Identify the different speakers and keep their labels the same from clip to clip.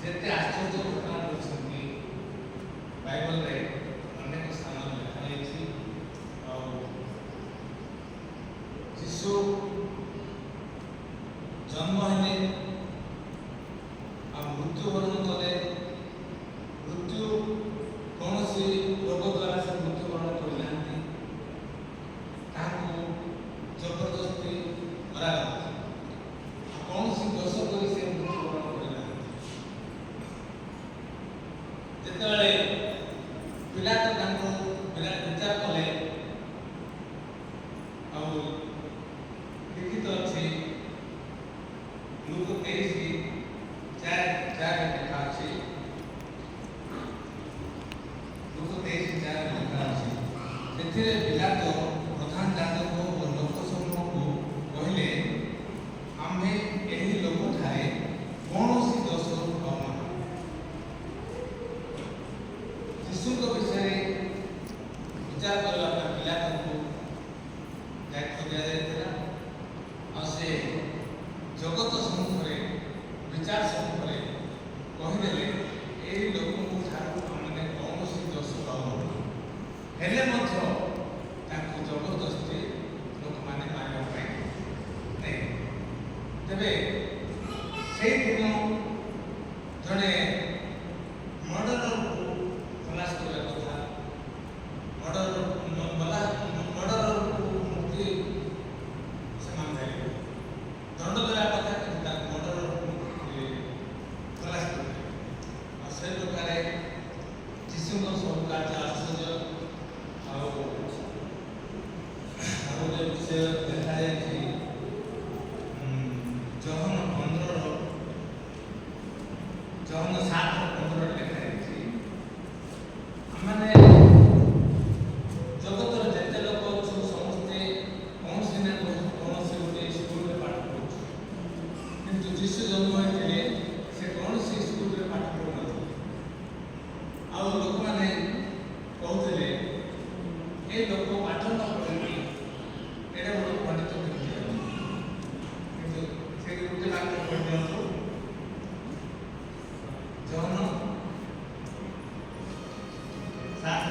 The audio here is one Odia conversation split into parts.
Speaker 1: ଯେତେ ଆଶ୍ଚର୍ଯ୍ୟ ଘଟଣା କରିଛନ୍ତି ବାଇବଲରେ ଅନେକ ସ୍ଥାନରେ ଲେଖାଯାଇଛି। ଆଉ ଯୀଶୁ ଜନ୍ମ ହେଲେ ଆଉ ମୃତ୍ୟୁବରଣ କଲେ। ମୃତ୍ୟୁ କୌଣସି ରୋଗ ଦ୍ୱାରା ସେ ମୃତ୍ୟୁବରଣ କରିନାହାନ୍ତି, ତାହାକୁ ଜବରଦସ୍ତି କରାଗଲା। କୌଣସି ଦୋଷ କରି ସେ ମୃତ୍ୟୁବରଣ କରିନାହାନ୍ତି। ଯେତେବେଳେ ପିଲାତ ତାଙ୍କୁ ବିଚାର କଲେ, ଆଉ ଲିଖିତ ଅଛି ଲୁକ 23:4 ଲେଖା ଅଛି। ଲୁକ 23:4 ଲେଖା ଅଛି। ସେଥିରେ ପିଲାତ ପ୍ରଧାନ ଯାଜକ ଓ ଲୋକ ସମୂହକୁ କହିଲେ, ଆମ୍ଭେ ଏହି ଲୋକଠାରେ କୌଣସି ଦୋଷ ପାଉନାହୁଁ। ଯୀଶୁଙ୍କ ବିଷୟରେ ବିଚାର କରିବା ପାଇଁ ପିଲାତଙ୍କୁ ଦାୟିତ୍ୱ ଦିଆଯାଇଥିଲା। ଆଉ ସେ ଜଗତ ସମ୍ମୁଖରେ ବିଚାର ସମ୍ମୁଖରେ କହିଦେଲେ, ଏହି ଲୋକଙ୍କ ଠାରୁ ଆମେ କୌଣସି ଦୋଷ ପାଉନାହୁଁ। ହେଲେ ମଧ୍ୟ ତାଙ୍କୁ ଜବରଦସ୍ତି ଲୋକମାନେ ମାରିବା ପାଇଁ ନେଇ। ତେବେ ସେଇଦିନ ଜଣେ ମର୍ଡରରକୁ ଖଲାସ କରିବା କଥା, ମର୍ଡରରକୁ ମୁକ୍ତି ସେମାନେ ଦେଲେ, ଦଣ୍ଡ ଦେବା କଥା, କିନ୍ତୁ ତାକୁ ମର୍ଡରରକୁ ଖଲାସ କରିଲେ। ଆଉ ସେ ପ୍ରକାରେ ଯୀଶୁଙ୍କ ସବୁ କାର୍ଯ୍ୟ ଆଶ୍ଚର୍ଯ୍ୟ। ଆଉ ଗୋଟେ ବିଷୟ ଦେଖାଯାଇଛି ଜହନ 7:15 ଲେଖାଯାଇଛି। ଆମମାନେ ଜଗତର ଯେତେ ଲୋକ ଅଛୁ ସମସ୍ତେ କୌଣସି ନା କୌଣସି ଗୋଟେ ସ୍କୁଲରେ ପାଠ ପଢୁଛୁ, କିନ୍ତୁ ଯୀଶୁ ଜନ୍ମ ହୋଇଥିଲେ ସେ କୌଣସି ସ୍କୁଲରେ ପାଠ ପଢୁନଥିଲେ। ଆଉ ଲୋକମାନେ କହୁଥିଲେ, ଏ ଲୋକ ପାଠ ନ ପଢିକି ଏଇଟା ଗୋଟେ ପଣ୍ଡିତ କେମିତି ହେବ? କିନ୍ତୁ ସେ ଗୋଟେ ବାକ୍ୟ ପଢି ଦିଅନ୍ତୁ। ଜହନ 7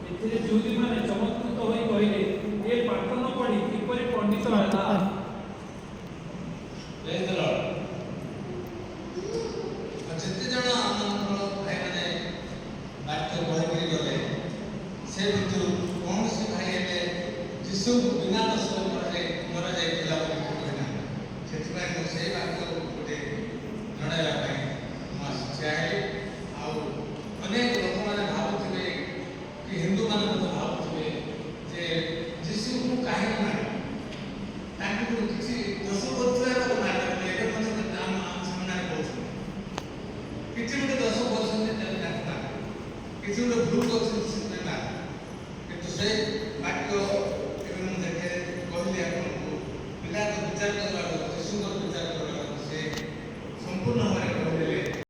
Speaker 2: ଏଥିରେ ଯୁବତୀମାନେ ଚମତ୍କୃତ ହୋଇ କହିଲେ, ଏ ପାଠ ନ ପଢ଼ି କିପରି ପଣ୍ଡିତ ହେଲା?
Speaker 1: ଯେତେ ଜଣ ଆମର ଭାଇମାନେ ବାକ୍ୟ କହିକରି ଗଲେ, ସେ ଭିତରୁ କୌଣସି ଭାଇ ହେଲେ ଯୀଶୁଙ୍କୁ ବିନା ଦୋଷରେ ମରାଯାଇଥିଲା ବୋଲି କହିନାହାନ୍ତି। ସେଥିପାଇଁ ମୁଁ ସେଇ ବାକ୍ୟ ଗୋଟେ ଜଣାଇବା ପାଇଁ ମୁଁ ଠିଆ ହେଲି। ଆଉ ଅନେକ ଲୋକମାନେ ଭାବୁଥିବେ କି ହିନ୍ଦୁମାନେ ମଧ୍ୟ ଭାବୁଥିବେ ଯେ ଯୀଶୁଙ୍କୁ କାହିଁକି ମାରିଲେ, ତାଙ୍କୁ କିଛି ଦୋଷ କରୁଥିବା ଲୋକ ମାରିଲେ। ଏବେ ମଧ୍ୟ ଆମ ସାମ୍ନାରେ କହୁଛନ୍ତି କିଛି ଗୋଟେ ଦୋଷ କରୁଛନ୍ତି, ତେଣୁ ତାଙ୍କୁ ମାରିଲେ, କିଛି ଗୋଟେ ଭୁଲ କରୁଛନ୍ତି ସେଥିପାଇଁ ମାରିଲେ। କିନ୍ତୁ ସେ ବାକ୍ୟ ଏବେ ମୁଁ ଦେଖେ କହିଲି ଆପଣଙ୍କୁ, ପିଲାକୁ ବିଚାର